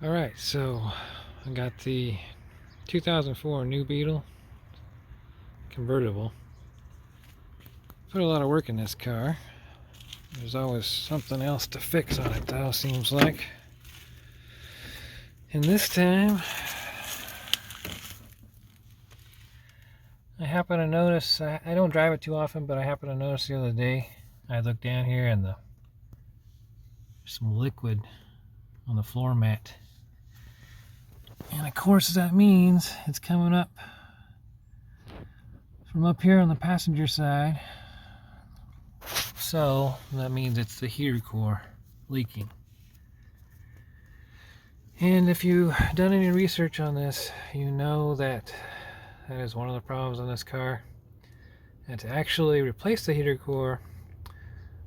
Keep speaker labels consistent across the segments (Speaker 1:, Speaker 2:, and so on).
Speaker 1: Alright, so I got the 2004 new Beetle convertible. Put a lot of work in this car. There's always something else to fix on it though, seems like. And this time I happen to notice, I don't drive it too often, but I happen to notice the other day I looked down here and there's some liquid on the floor mat. And of course that means it's coming up from up here on the passenger side. So that means it's the heater core leaking. And if you've done any research on this, you know that that is one of the problems on this car. And to actually replace the heater core,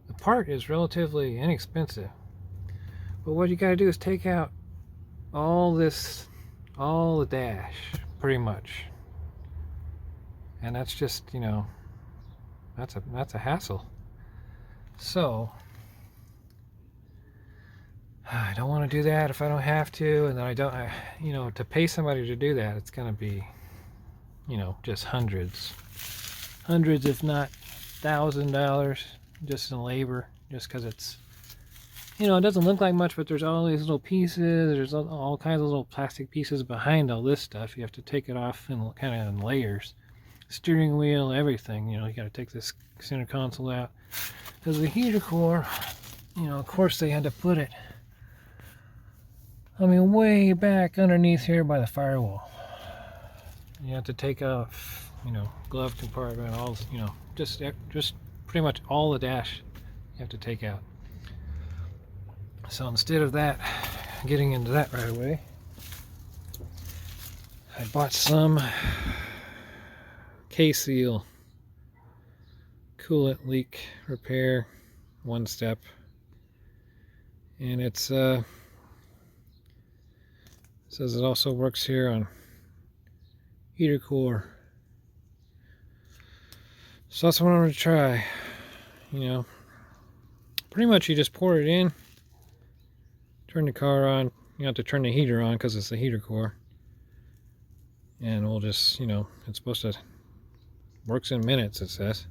Speaker 1: the part is relatively inexpensive. But what you gotta do is take out all the dash, pretty much. And that's just, you know, that's a hassle. So I don't want to do that if I don't have to, and then you know, to pay somebody to do that, it's gonna be, you know, just hundreds if not $1,000 just in labor, just because it's, you know, it doesn't look like much, but there's all these little pieces, there's all kinds of little plastic pieces behind all this stuff. You have to take it off in kind of in layers. Steering wheel, everything, you know, you got to take this center console out. Because the heater core, you know, of course they had to put it, I mean, way back underneath here by the firewall. You have to take off, you know, glove compartment, all, you know, just pretty much all the dash you have to take out. So instead of that, getting into that right away, I bought some K-Seal coolant leak repair, one step, and it's says it also works here on heater core. So that's what I'm going to try. You know, pretty much you just pour it in, turn the car on. You have to turn the heater on because it's the heater core, and we'll just, you know, it's supposed to works in minutes, it says.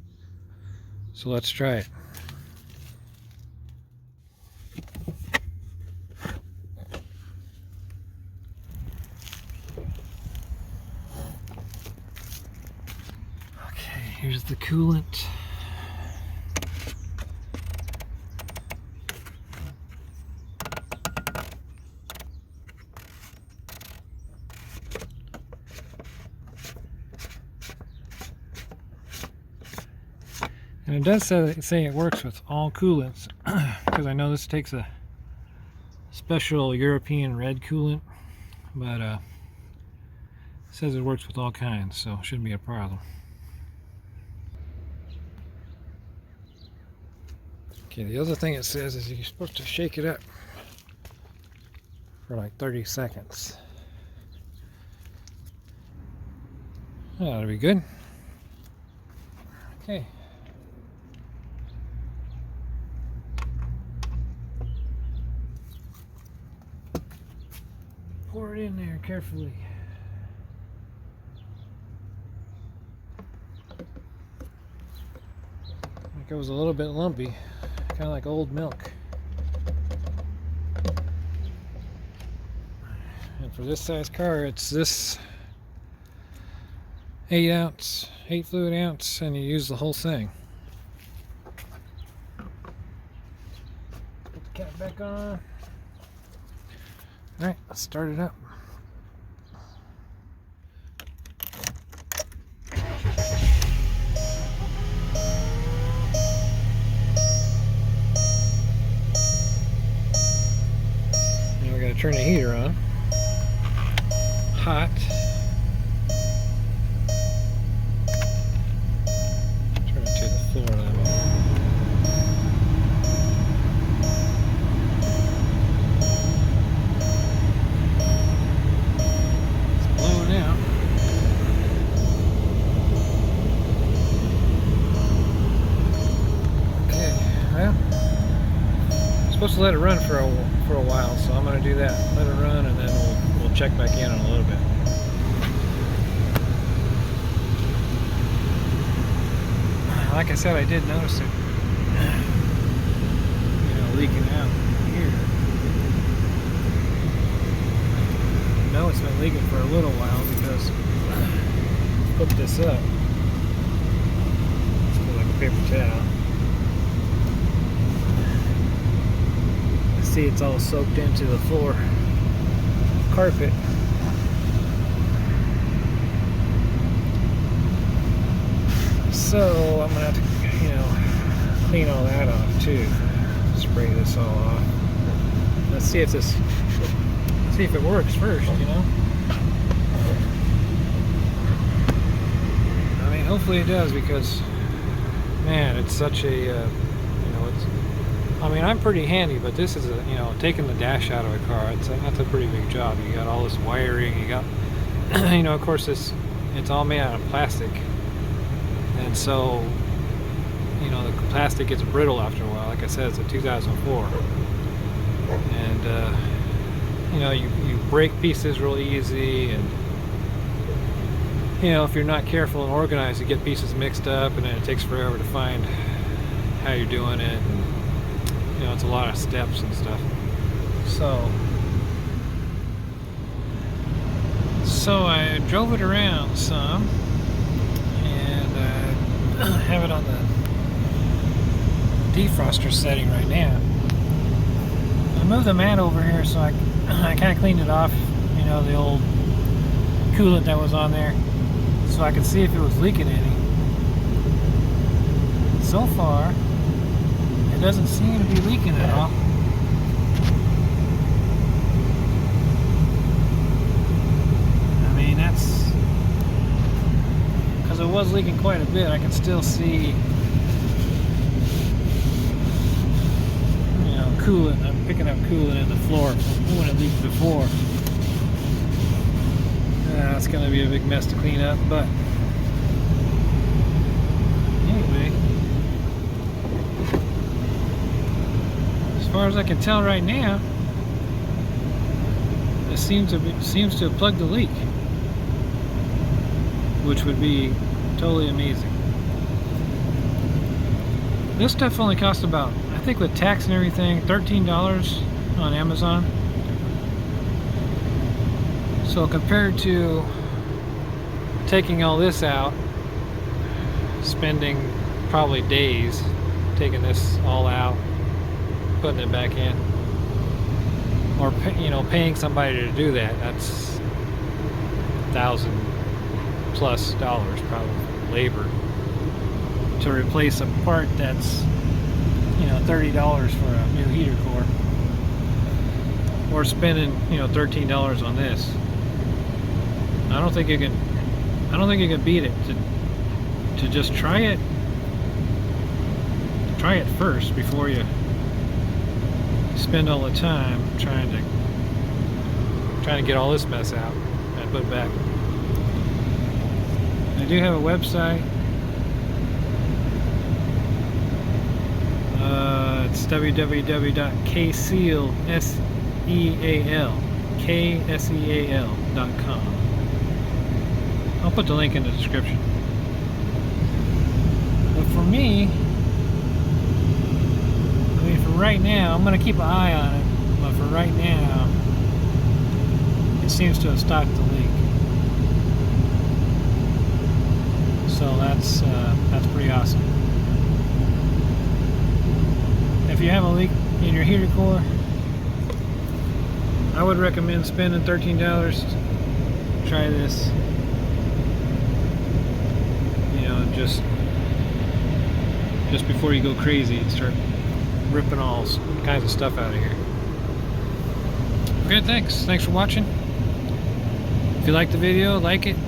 Speaker 1: So let's try it. Okay, here's the coolant. And it does say it works with all coolants, because I know this takes a special European red coolant, but it says it works with all kinds, so it shouldn't be a problem. Okay, the other thing it says is you're supposed to shake it up for like 30 seconds. That'll be good. Okay. Pour it in there carefully. It was a little bit lumpy, kind of like old milk. And for this size car, it's this 8 fluid ounce, and you use the whole thing. Put the cap back on. Alright, let's start it up. Now we gotta turn the heater on. Hot. Turn it to the floor level. supposed to let it run for a while, so I'm gonna do that. Let it run, and then we'll check back in a little bit. Like I said, I did notice it, leaking out here. I know it's been leaking for a little while because I put this up. Let's put like a paper towel. See, it's all soaked into the floor carpet. So I'm gonna have to, clean all that off too. Spray this all off. Let's see if it works first. I mean, hopefully it does, because, man, it's such a, I mean, I'm pretty handy, but this is taking the dash out of a car. That's a pretty big job. You got all this wiring. You got, of course, it's all made out of plastic. And so, the plastic gets brittle after a while. Like I said, it's a 2004. And, you break pieces real easy. And, if you're not careful and organized, you get pieces mixed up, and then it takes forever to find how you're doing it. And, it's a lot of steps and stuff. So I drove it around some. Have it on the defroster setting right now. I moved the mat over here, so I kind of cleaned it off, the old coolant that was on there, so I could see if it was leaking any. So far, it doesn't seem to be leaking at all. I mean, that's because it was leaking quite a bit. I can still see, coolant. I'm picking up coolant in the floor when it leaked before. It's going to be a big mess to clean up, but anyway, as far as I can tell right now, it seems to have plugged the leak, which would be totally amazing. This stuff only cost about, I think with tax and everything, $13 on Amazon. So compared to taking all this out, spending probably days taking this all out, putting it back in, or paying somebody to do that, that's $1,000+ probably labor to replace a part that's $30 for a new heater core, or spending $13 on this. I don't think you can beat it to just try it first before you spend all the time trying to get all this mess out and put it back. I do have a website. It's www.kseal.com. I'll put the link in the description. But for me, I mean, for right now, I'm going to keep an eye on it. But for right now, it seems to have stopped the leak. So that's pretty awesome. If you have a leak in your heater core, I would recommend spending $13. Try this. Just before you go crazy and start ripping all kinds of stuff out of here. Okay, thanks for watching. If you liked the video, like it,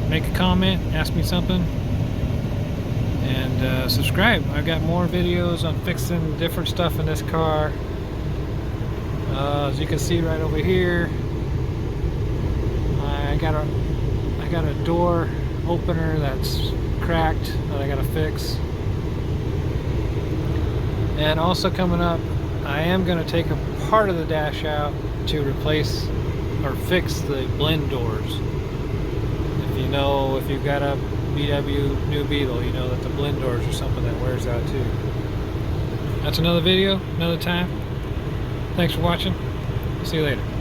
Speaker 1: make a comment, ask me something, and subscribe. I've got more videos on fixing different stuff in this car. As you can see right over here, I got a door opener that's cracked that I gotta fix. And also coming up, I am going to take a part of the dash out to replace or fix the blend doors. If you've got a VW new Beetle, you know that the blend doors are something that wears out too. That's another video, another time. Thanks for watching. See you later.